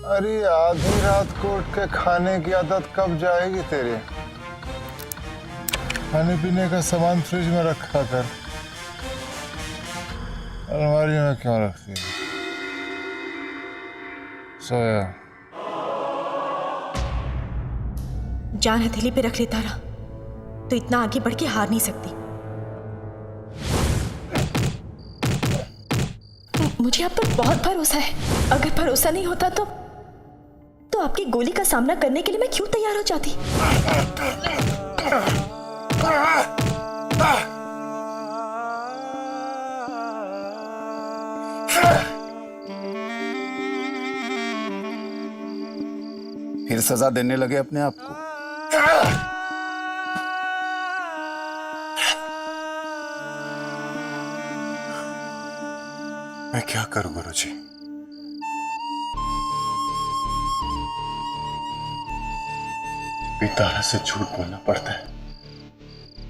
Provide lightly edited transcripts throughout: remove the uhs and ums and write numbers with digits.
अरे आधी रात को उठ के खाने की आदत कब जाएगी तेरे? खाने पीने का सामान फ्रिज में रखा कर, अलमारी में क्यों रखती है? सोया। जान हथेली पे रख लेता रहा तो इतना आगे बढ़ के हार नहीं सकती। मुझे आप पर बहुत भरोसा है। अगर भरोसा नहीं होता तो आपकी गोली का सामना करने के लिए मैं क्यों तैयार हो जाती? फिर सजा देने लगे अपने आप को। मैं क्या करूं गुरुजी? तारा से झूठ बोलना पड़ता है,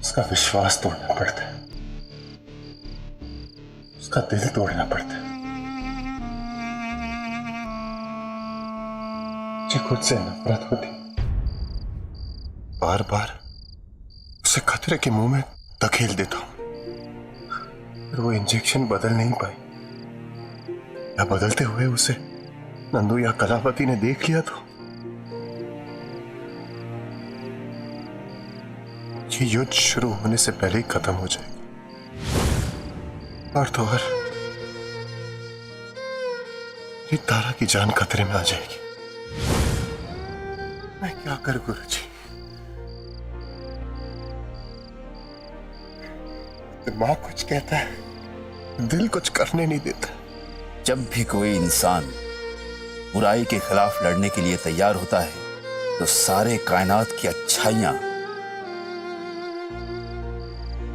उसका विश्वास तोड़ना पड़ता है, उसका दिल तोड़ना पड़ता है। मुझे खुद से नफरत होती, बार बार उसे खतरे के मुंह में धकेल देता हूं, पर वो इंजेक्शन बदल नहीं पाई। या बदलते हुए उसे नंदू या कलावती ने देख लिया तो ये युद्ध शुरू होने से पहले ही खत्म हो जाएगी। और तो और ये तारा की जान खतरे में आ जाएगी। मैं क्या करूं गुरुजी? दिमाग कुछ कहता है, दिल कुछ करने नहीं देता। जब भी कोई इंसान बुराई के खिलाफ लड़ने के लिए तैयार होता है तो सारे कायनात की अच्छाइयां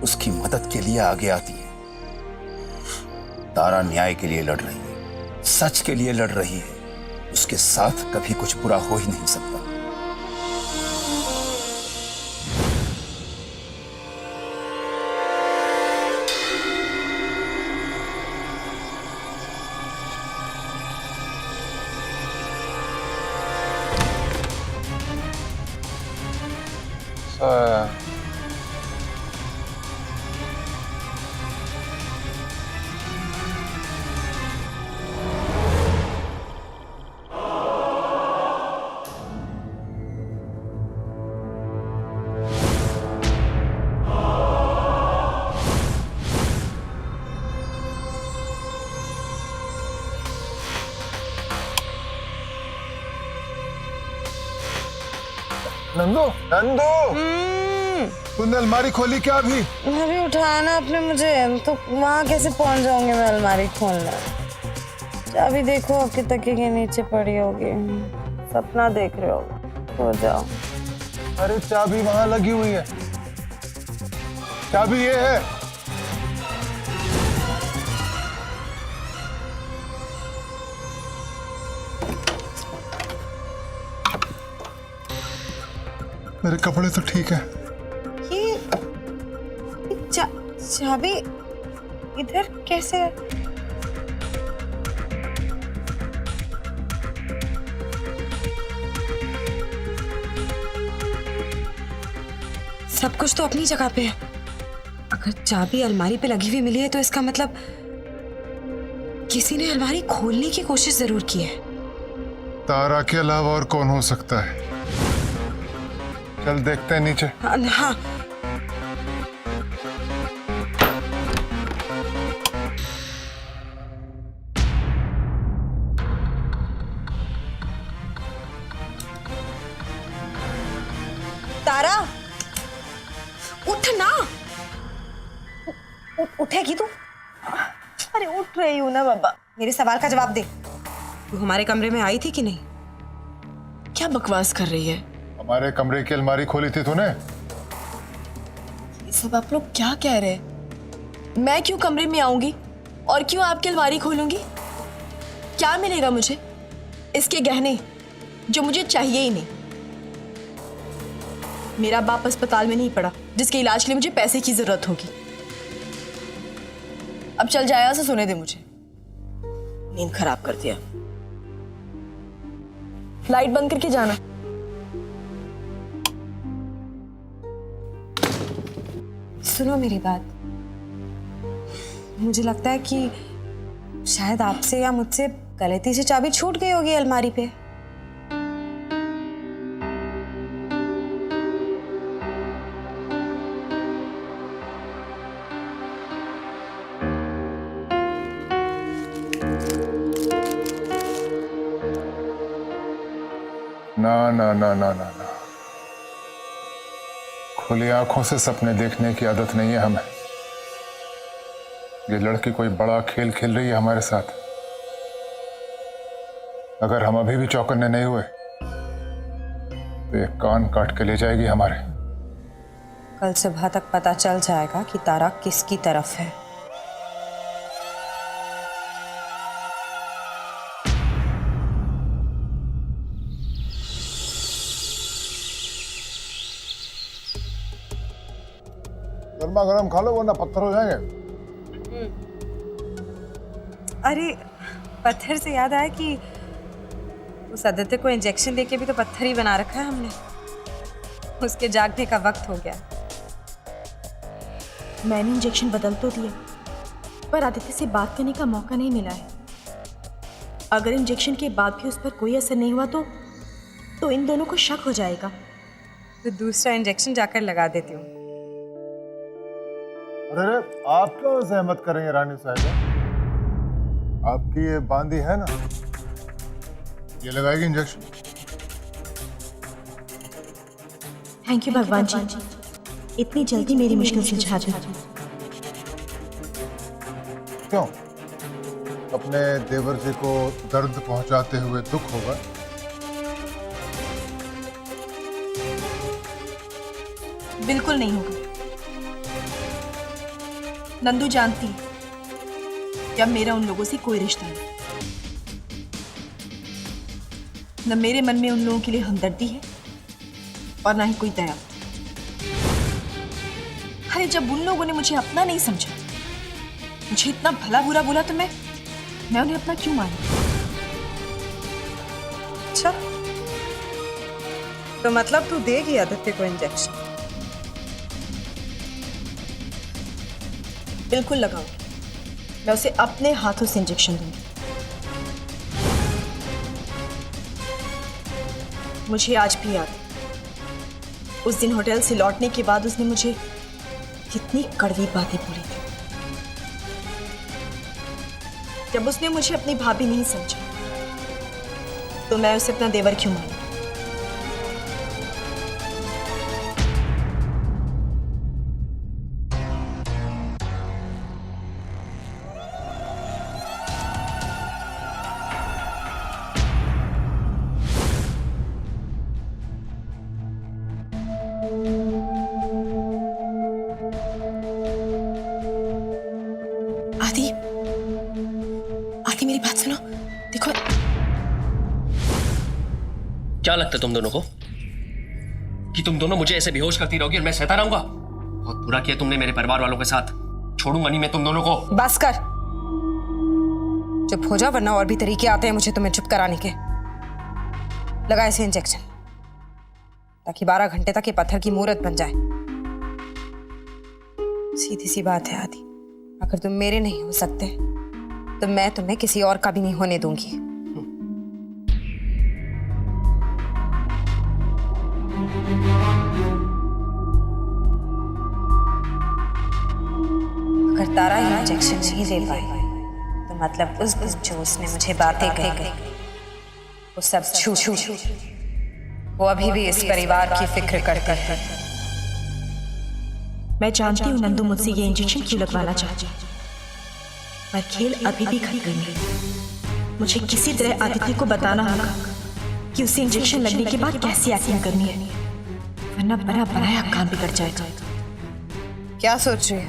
उसकी मदद के लिए आगे आती है। तारा न्याय के लिए लड़ रही है, सच के लिए लड़ रही है। उसके साथ कभी कुछ बुरा हो ही नहीं सकता। नंदू, नंदू, तूने अलमारी खोली क्या अभी? अभी उठाया ना आपने मुझे, तो वहाँ कैसे पहुँच जाऊंगी मैं अलमारी खोलने? चाबी देखो आपके तकिए के नीचे पड़ी होगी, सपना देख रहे हो, सो जाओ। अरे चाबी वहां लगी हुई है, चाबी ये है। मेरे कपड़े तो ठीक है। ये चाबी इधर कैसे है? सब कुछ तो अपनी जगह पे है। अगर चाबी अलमारी पे लगी हुई मिली है तो इसका मतलब किसी ने अलमारी खोलने की कोशिश जरूर की है। तारा के अलावा और कौन हो सकता है? चल देखते हैं नीचे। हाँ। तारा, उठ ना। उठेगी तू? अरे उठ रही हूँ ना बाबा। मेरे सवाल का जवाब दे। तू हमारे कमरे में आई थी कि नहीं? क्या बकवास कर रही है? हमारे कमरे की अलमारी खोली थी तूने? ये सब आप लोग क्या कह रहे हैं? मैं क्यों कमरे में आऊंगी और क्यों आपकी अलमारी खोलूंगी? क्या मिलेगा मुझे? इसके गहने जो मुझे चाहिए ही नहीं। मेरा बाप अस्पताल में नहीं पड़ा जिसके इलाज के लिए मुझे पैसे की जरूरत होगी। अब चल जाया से सोने दे मुझे, नींद खराब कर दिया। लाइट बंद करके जाना। सुनो मेरी बात, मुझे लगता है कि शायद आपसे या मुझसे गलती से चाबी छूट गई होगी अलमारी पे। ना ना ना ना ना ना, खुली आंखों से सपने देखने की आदत नहीं है हमें। ये लड़की कोई बड़ा खेल खेल रही है हमारे साथ। अगर हम अभी भी चौकन्ने नहीं हुए तो ये कान काट के ले जाएगी हमारे। कल सुबह तक पता चल जाएगा कि तारा किसकी तरफ है। गर्मा गर्म खा लो वरना पत्थर हो जाएंगे। अरे पत्थर से याद आया कि उस आदित्य को इंजेक्शन देके भी तो पत्थर ही बना रखा है हमने। उसके जागने का वक्त हो गया। मैंने इंजेक्शन बदल तो दिया, पर आदित्य से बात करने का मौका नहीं मिला है। अगर इंजेक्शन के बाद भी उस पर कोई असर नहीं हुआ तो इन दोनों को शक हो जाएगा। तो दूसरा इंजेक्शन जाकर लगा देती हूँ। अरे आप क्यों सहमत करेंगे रानी साहिबा? आपकी ये बांदी है ना, ये लगाएगी इंजेक्शन। थैंक यू भगवान जी, इतनी जल्दी मेरी मुश्किल सुलझा दी। क्यों? अपने देवर जी को दर्द पहुंचाते हुए दुख होगा? बिल्कुल नहीं होगा। नंदू जानती है कि अब मेरा उन लोगों से कोई रिश्ता नहीं। न मेरे मन में उन लोगों के लिए हमदर्दी है और ना ही कोई दया। अरे जब उन लोगों ने मुझे अपना नहीं समझा, मुझे इतना भला बुरा बोला, तो मैं उन्हें अपना क्यों मानूं? अच्छा, तो मतलब तू देगी आदित्य को इंजेक्शन? बिल्कुल लगाऊंगी। मैं उसे अपने हाथों से इंजेक्शन दूंगी। मुझे आज भी याद है, उस दिन होटल से लौटने के बाद उसने मुझे कितनी कड़वी बातें बोली थी। जब उसने मुझे अपनी भाभी नहीं समझा, तो मैं उसे अपना देवर क्यों मानूं? आदि, आदि मेरी बात सुनो। देखो, क्या लगता है तुम दोनों को कि तुम दोनों मुझे ऐसे बेहोश करती रहोगी और मैं सहता रहूंगा? बहुत बुरा किया तुमने मेरे परिवार वालों के साथ। छोड़ूंगा नहीं मैं तुम दोनों को। बस कर, चुप हो जा, वरना और भी तरीके आते हैं मुझे तुम्हें चुप कराने के। लगा इसे इंजेक्शन, ताकि 12 घंटे तक ये पत्थर की मूर्त बन जाए। सीधी सी बात है आदि, अगर तुम मेरे नहीं हो सकते तो मैं तुम्हें किसी और का भी नहीं होने दूंगी। अगर तारा ये इंजेक्शन नहीं ले पाई तो मतलब उस दिन जो उसने मुझे बातें कही वो सब झूठ। वो अभी भी इस परिवार की फिक्र करता है। मैं जानती हूँ नंदू मुझसे ये इंजेक्शन क्यों लगवाना चाहती है, पर खेल अभी भी खत्म नहीं है। मुझे किसी तरह आदित्य को बताना होगा कि उसे इंजेक्शन लगने के बाद कैसी एक्टिंग करनी है, वरना बड़ा बनाया काम बिगड़ जाएगा। क्या सोच रही है?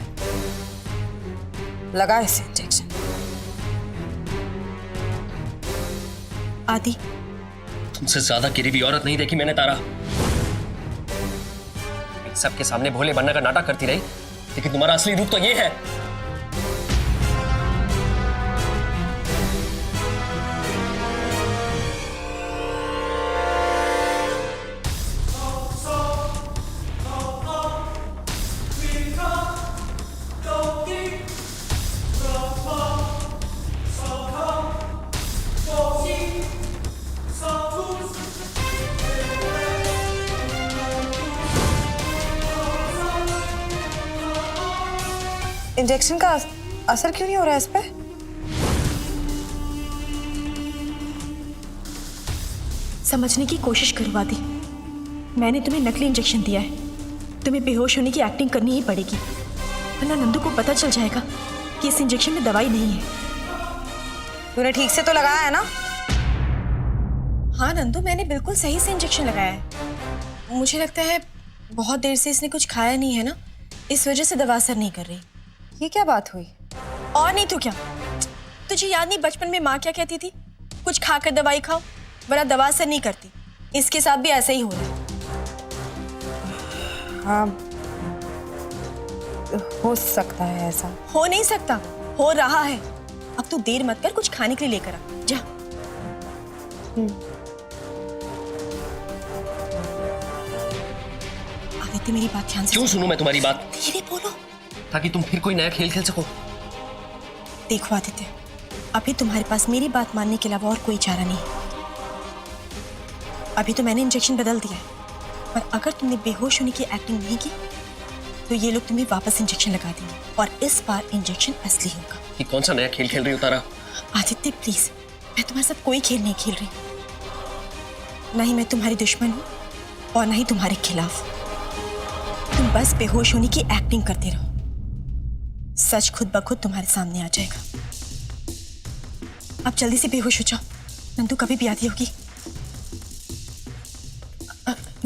लगा इसे इंजेक्शन। आदि, तुमसे ज्यादा गिरी हुई औरत नहीं देखी मैंने तारा। सबके सामने भोले बनने का नाटक करती रही, लेकिन तुम्हारा असली रूप तो ये है। इंजेक्शन का असर क्यों नहीं हो रहा है इस पे? समझने की कोशिश करो आदि, मैंने तुम्हें नकली इंजेक्शन दिया है। तुम्हें बेहोश होने की एक्टिंग करनी ही पड़ेगी, वरना नंदू को पता चल जाएगा कि इस इंजेक्शन में दवाई नहीं है। तूने ठीक से तो लगाया है ना? हाँ नंदू, मैंने बिल्कुल सही से इंजेक्शन लगाया है। मुझे लगता है बहुत देर से इसने कुछ खाया नहीं है ना, इस वजह से दवा असर नहीं कर रही। ये क्या बात हुई? और नहीं तो क्या, तुझे याद नहीं बचपन में माँ क्या कहती थी, कुछ खाकर दवाई खाओ वरना दवा असर नहीं करती। इसके साथ भी ऐसा ही हो रहा है। हाँ, हो सकता है ऐसा। हो नहीं सकता, हो रहा है। अब तू देर मत कर, कुछ खाने के लिए लेकर आ जा। आदित्य मेरी बात ध्यान से क्यों सुनूं मैं तुम्हारी बात? धीरे बोलो। ताकि तुम फिर कोई नया खेल खेल सको। देखो आदित्य, अभी तुम्हारे पास मेरी बात मानने के अलावा और कोई चारा नहीं है। अभी तो मैंने इंजेक्शन बदल दिया है, पर अगर तुमने बेहोश होने की एक्टिंग नहीं की तो ये लोग तुम्हें वापस इंजेक्शन लगा देंगे और इस बार इंजेक्शन असली होगा। ये कौन सा नया खेल खेल रही हो तारा? आदित्य प्लीज, मैं तुम्हारे साथ कोई खेल नहीं खेल रही। ना ही मैं तुम्हारी दुश्मन हूँ और ना ही तुम्हारे खिलाफ। तुम बस बेहोश होने की एक्टिंग करते रहो, सच खुद ब खुद तुम्हारे सामने आ जाएगा। अब जल्दी से बेहोश हो जाओ, नंदू कभी भी आती होगी।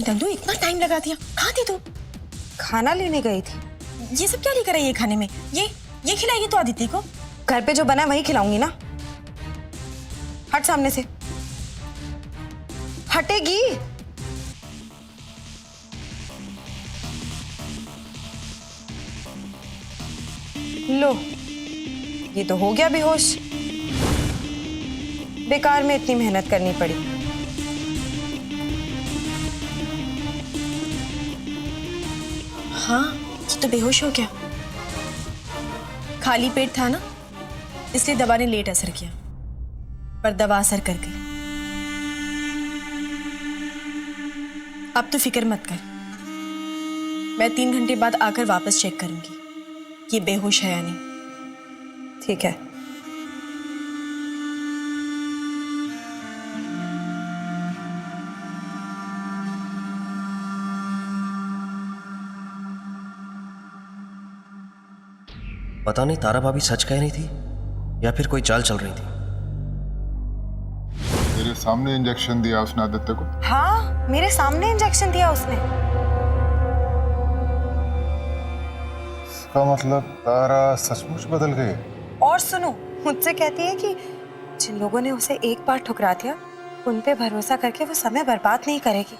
नंदू इतना टाइम लगा दिया, कहाँ थी तू? खाना लेने गई थी। ये सब क्या लेकर आई है खाने में? ये खिलाएगी तो आदित्य को? घर पे जो बना है वही खिलाऊंगी ना। हट सामने से। हटेगी? लो, ये तो हो गया बेहोश। बेकार में इतनी मेहनत करनी पड़ी। हाँ, ये तो बेहोश हो गया। खाली पेट था ना, इसलिए दवा ने लेट असर किया, पर दवा असर कर गई। अब तो फिक्र मत कर, मैं 3 घंटे बाद आकर वापस चेक करूंगी ये बेहोश है या नहीं। ठीक है। पता नहीं तारा भाभी सच कह रही थी या फिर कोई चाल चल रही थी। तेरे सामने इंजेक्शन दिया उसने आदित्य को? हाँ, मेरे सामने इंजेक्शन दिया उसने। इसका मतलब तारा सचमुच बदल गई। और सुनो, मुझसे कहती है कि जिन लोगों ने उसे एक बार ठुकरा दिया उन पे भरोसा करके वो समय बर्बाद नहीं करेगी।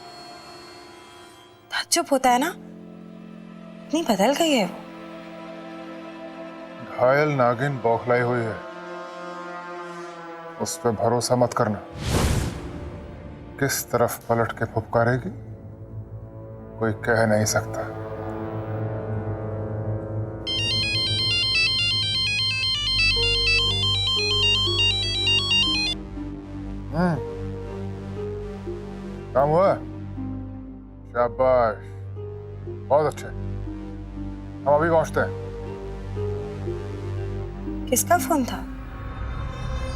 ताज्जुब होता है ना, इतनी बदल गई है वो। घायल नागिन बौखलाई हुई है, उस पर भरोसा मत करना। किस तरफ पलट के फुफकारेगी कोई कह नहीं सकता। काम हुआ? शाबाश, बहुत अच्छे। हम अभी पहुंचते हैं। किसका फोन था?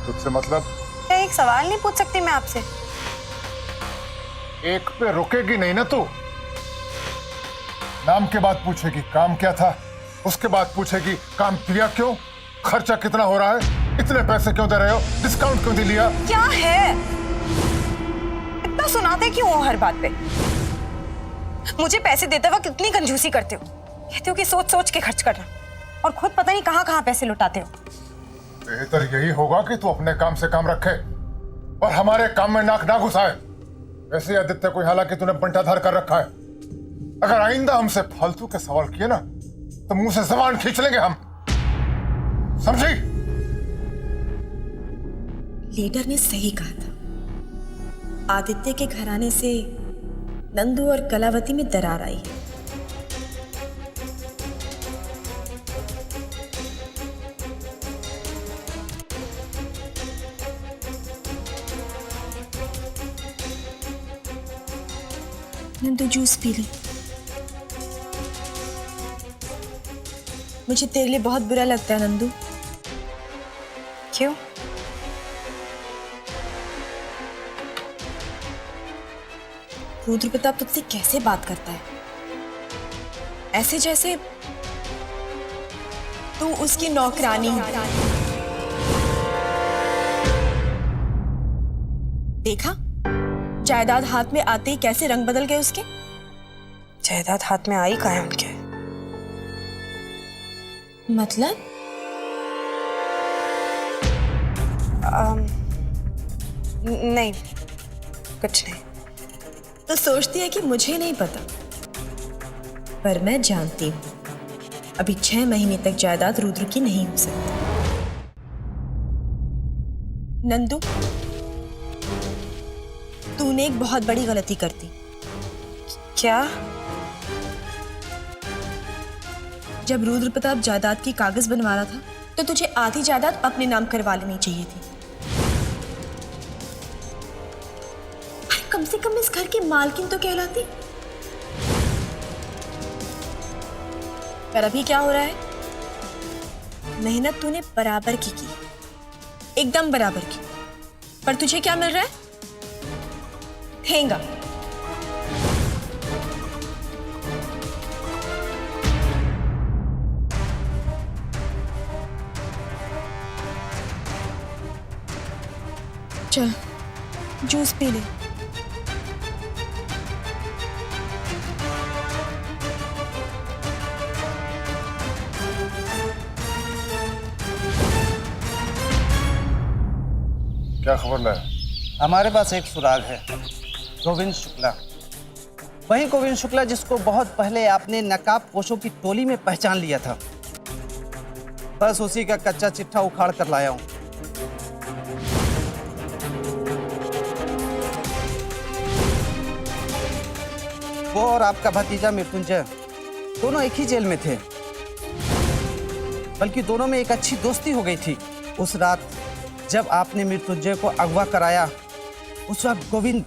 तुझसे मतलब? क्या एक सवाल नहीं पूछ सकती मैं आपसे? एक पे रुकेगी नहीं ना तू? नाम के बाद पूछेगी काम क्या था, उसके बाद पूछेगी काम किया क्यों, खर्चा कितना हो रहा है, इतने पैसे क्यों दे रहे हो, डिस्काउंट क्यों दे लिया? क्या है, इतना सुनाते क्यों हो हर बात पे? मुझे पैसे देते वक्त कितनी कंजूसी करते हो, कहते हो कि सोच सोच के खर्च करना, और खुद पता नहीं कहां कहां पैसे लुटाते हो। बेहतर यही होगा कि तू अपने काम से काम रखे और हमारे काम में नाक ना घुसाए। वैसे आदित्य को हालांकि तूने बंटाधार कर रखा है, अगर आइंदा हमसे फालतू के सवाल किए ना तो मुंह से जबान खींच लेंगे हम, समझी? लीडर ने सही कहा था, आदित्य के घर आने से नंदू और कलावती में दरार आई है। नंदू जूस पी ले। मुझे तेरे लिए बहुत बुरा लगता है नंदू। क्यों? रुद्र प्रताप तुझसे कैसे बात करता है, ऐसे जैसे तू उसकी नौकरानी है। देखा जायदाद हाथ में आते ही कैसे रंग बदल गए उसके। जायदाद हाथ में आई कहाँ है उनके? मतलब नहीं, कुछ नहीं। तो सोचती है कि मुझे नहीं पता, पर मैं जानती हूँ अभी 6 महीने तक जायदाद रुद्र की नहीं हो सकती। नंदू, तूने एक बहुत बड़ी गलती कर दी। क्या? जब रुद्र प्रताप जायदाद की कागज बनवा रहा था तो तुझे आधी जायदाद अपने नाम करवा लेनी चाहिए थी। अरे कम से कम इस घर की मालकिन तो कहलाती। पर अभी क्या हो रहा है? मेहनत तूने बराबर की, एकदम बराबर की, पर तुझे क्या मिल रहा है? ठेंगा। चल जूस पी ले। क्या खबर लाया? हमारे पास एक सुराग है, गोविंद शुक्ला। वही गोविंद शुक्ला जिसको बहुत पहले आपने नकाब पोशों की टोली में पहचान लिया था। बस उसी का कच्चा चिट्ठा उखाड़ कर लाया हूं। वो और आपका भतीजा मृत्युंजय दोनों एक ही जेल में थे, बल्कि दोनों में एक अच्छी दोस्ती हो गई थी। उस रात जब आपने मृत्युंजय को अगवा कराया, उस वक्त गोविंद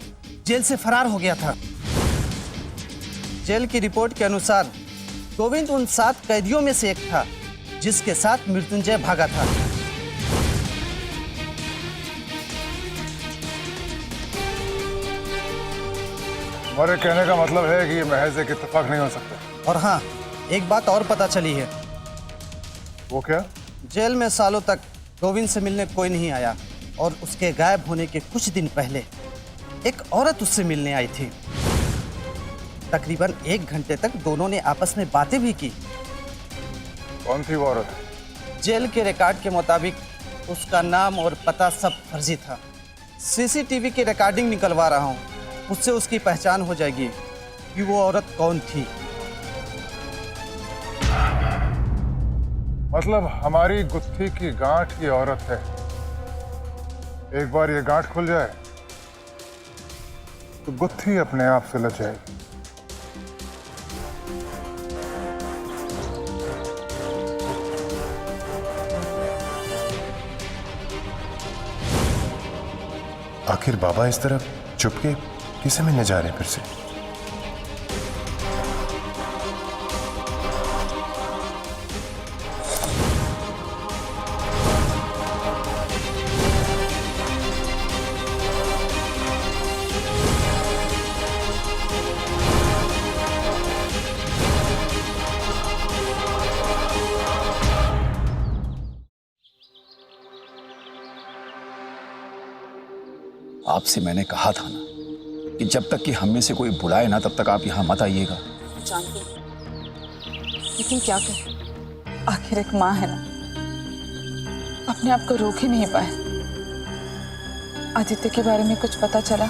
जेल से फरार हो गया था। जेल की रिपोर्ट के अनुसार गोविंद उन 7 कैदियों में से एक था जिसके साथ मृत्युंजय भागा था। तुम्हारे कहने का मतलब है कि ये महज एक इत्तेफाक नहीं हो सकता। और हाँ, एक बात और पता चली है। वो क्या? जेल में सालों तक गोविंद से मिलने कोई नहीं आया और उसके गायब होने के कुछ दिन पहले एक औरत उससे मिलने आई थी। तकरीबन 1 घंटे तक दोनों ने आपस में बातें भी की। कौन थी वो औरत? जेल के रिकॉर्ड के मुताबिक उसका नाम और पता सब फर्जी था। सीसीटीवी की रिकॉर्डिंग निकलवा रहा हूँ, उससे उसकी पहचान हो जाएगी कि वो औरत कौन थी। मतलब हमारी गुत्थी की गांठ ये औरत है। एक बार ये गांठ खुल जाए तो गुत्थी अपने आप से लग जाएगी। आखिर बाबा इस तरफ चुपके किसे मिलने जा रहे हैं फिर से? आपसे मैंने कहा था ना कि जब तक कि हम में से कोई बुलाए ना तब तक आप यहां मत आइएगा। जानती हूँ, लेकिन क्या करें, आखिर एक माँ है ना, अपने आप को रोक ही नहीं पाए। आदित्य के बारे में कुछ पता चला?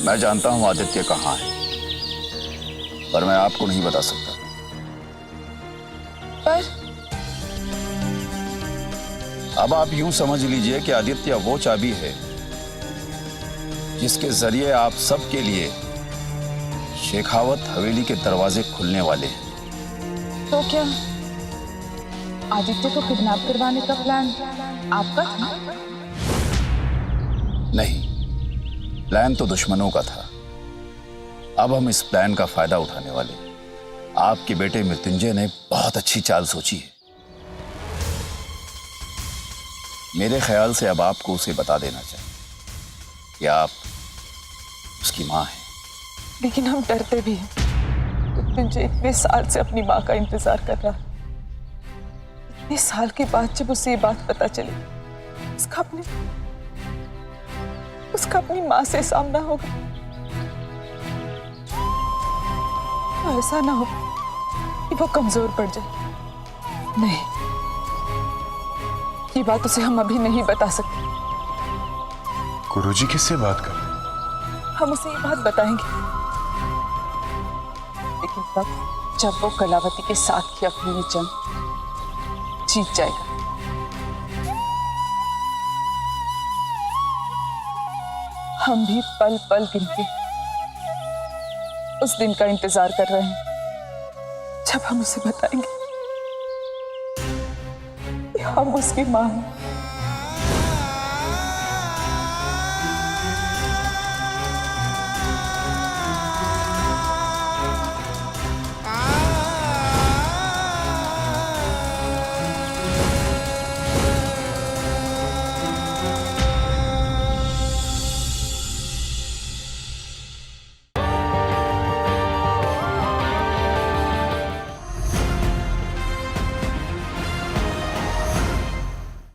मैं जानता हूं आदित्य कहाँ है, पर मैं आपको नहीं बता सकता। पर अब आप यूं समझ लीजिए कि आदित्य वो चाबी है जिसके जरिए आप सबके लिए शेखावत हवेली के दरवाजे खुलने वाले हैं। तो क्या आदित्य को किडनैप करवाने का प्लान आपका था? नहीं, प्लान तो दुश्मनों का था, अब हम इस प्लान का फायदा उठाने वाले हैं। आपके बेटे मृत्युंजय ने बहुत अच्छी चाल सोची है। मेरे ख्याल से अब आपको उसे बता देना चाहिए कि आप उसकी मां हैं। लेकिन हम डरते भी हैं। मृत्युंजय इतने साल से अपनी माँ का इंतजार कर रहा है। इतने साल के बाद जब उसे ये बात पता चली, उसका अपनी माँ से सामना होगा, तो ऐसा ना हो कि वो कमजोर पड़ जाए। नहीं, ये बात उसे हम अभी नहीं बता सकते। गुरुजी किससे बात कर रहे हैं? हम उसे ये बात बताएंगे, लेकिन तब जब वो कलावती के साथ की अपनी ये जंग जीत जाएगा। हम भी पल पल गिन के उस दिन का इंतजार कर रहे हैं जब हम उसे बताएंगे कि हम उसकी मां हैं।